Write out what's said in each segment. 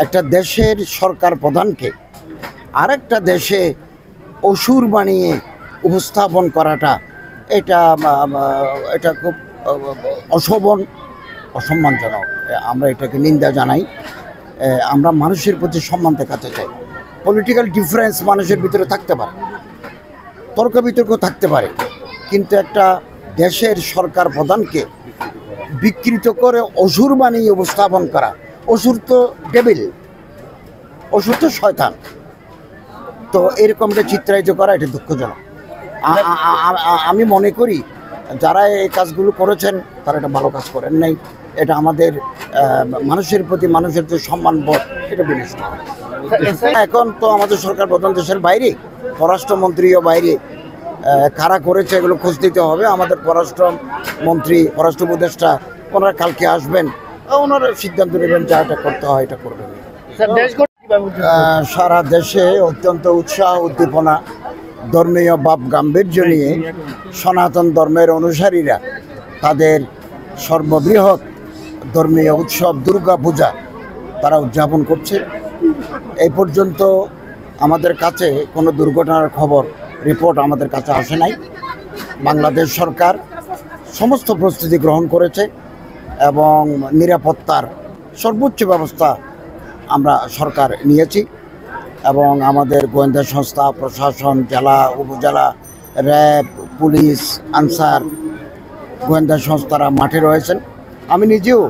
একটা দেশের সরকার প্রধানকে আরেকটা দেশে অসুর বানিয়ে উপস্থাপন করাটা এটা খুব অশোভন, অসম্মানজনক। আমরা এটাকে নিন্দা জানাই। আমরা মানুষের প্রতি সম্মান দেখাতে চাই। পলিটিক্যাল ডিফারেন্স মানুষের ভিতরে থাকতে পারে, তর্ক বিতর্ক থাকতে পারে, কিন্তু একটা দেশের সরকার প্রধানকে বিকৃত করে অসুর বানিয়ে উপস্থাপন করা, অসুর তো ডেভিল, অসুর তো শয়তান, তো এরকমটা চিত্রায়িত করা এটা দুঃখজনক। আমি মনে করি যারা এই কাজগুলো করেছেন তারা এটা ভালো কাজ করেন নাই। এটা আমাদের মানুষের প্রতি মানুষের যে সম্মানবোধ এটা বিনষ্ট। এখন তো আমাদের সরকার প্রধান দেশের বাইরে, পররাষ্ট্রমন্ত্রীও বাইরে, কারা করেছে এগুলো খোঁজ দিতে হবে। আমাদের পররাষ্ট্রমন্ত্রী, পররাষ্ট্র উপদেষ্টা ওনারা কালকে আসবেন, ওনারা সিদ্ধান্ত নেবেন যা এটা করতে হয় এটা করবেন। সারা দেশে অত্যন্ত উৎসাহ উদ্দীপনা, ধর্মীয় ভাব গাম্ভীর্য নিয়ে সনাতন ধর্মের অনুসারীরা তাদের সর্ববৃহৎ ধর্মীয় উৎসব দুর্গা পূজা তারা উদযাপন করছে। এই পর্যন্ত আমাদের কাছে কোনো দুর্ঘটনার খবর, রিপোর্ট আমাদের কাছে আসে নাই। বাংলাদেশ সরকার সমস্ত প্রস্তুতি গ্রহণ করেছে এবং নিরাপত্তার সর্বোচ্চ ব্যবস্থা আমরা সরকার নিয়েছি এবং আমাদের গোয়েন্দা সংস্থা, প্রশাসন, জেলা, উপজেলা, র্যাব, পুলিশ, আনসার, গোয়েন্দা সংস্থারা মাঠে রয়েছেন। আমি নিজেও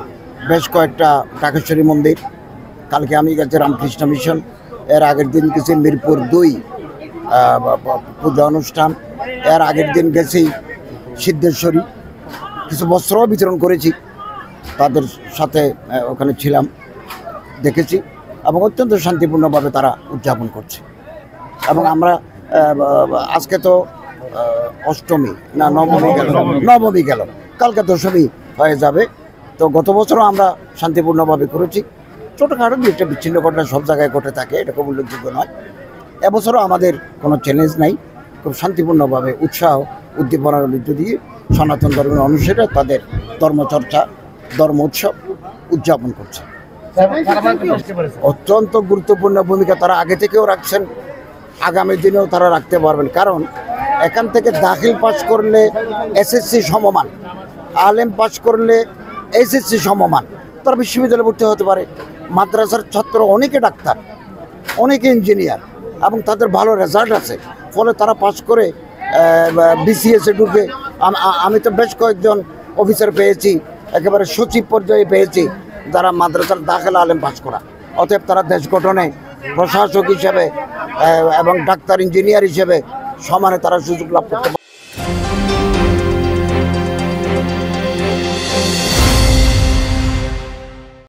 বেশ কয়েকটা টাকেশ্বরী মন্দির, কালকে আমি গেছি রামকৃষ্ণ মিশন, এর আগের দিন গেছি মিরপুর 2 পূজা অনুষ্ঠান, এর আগের দিন গেছি সিদ্ধেশ্বরী, কিছু বস্ত্রও বিতরণ করেছি, তাদের সাথে ওখানে ছিলাম, দেখেছি এবং অত্যন্ত শান্তিপূর্ণভাবে তারা উদযাপন করছে। এবং আমরা আজকে তো অষ্টমী না নবমী গেল, কালকে দশমী হয়ে যাবে। তো গত বছরও আমরা শান্তিপূর্ণভাবে করেছি। ছোটোখাটো একটা বিচ্ছিন্ন ঘটনা সব জায়গায় ঘটে থাকে, এটা খুব উল্লেখযোগ্য নয়। এবছরও আমাদের কোনো চ্যালেঞ্জ নাই, খুব শান্তিপূর্ণভাবে উৎসাহ উদ্দীপনার মধ্য দিয়ে সনাতন ধর্মের অনুসারে তাদের ধর্মচর্চা, ধর্ম উৎসব উদযাপন করছে। অত্যন্ত গুরুত্বপূর্ণ ভূমিকা তারা আগে থেকেও রাখছেন, আগামী দিনেও তারা রাখতে পারবেন। কারণ এখান থেকে দাখিল পাস করলে এসএসসি সমমান, আলেম পাস করলে এসএসসি সমমান, তারা বিশ্ববিদ্যালয়ে ভর্তি হতে পারে। মাদ্রাসার ছাত্র অনেকে ডাক্তার, অনেকে ইঞ্জিনিয়ার এবং তাদের ভালো রেজাল্ট আছে, ফলে তারা পাস করে বিসিএসে ঢুকে। আমি তো বেশ কয়েকজন অফিসার পেয়েছি, একেবারে সচিব পর্যায়ে পেয়েছি, যারা মাদ্রাসার দাখিল আলেম পাস করা। অতএব তারা দেশ গঠনে প্রশাসক হিসেবে এবং ডাক্তার, ইঞ্জিনিয়ার হিসেবে সমানে তারা সুযোগ লাভ করতে পারে।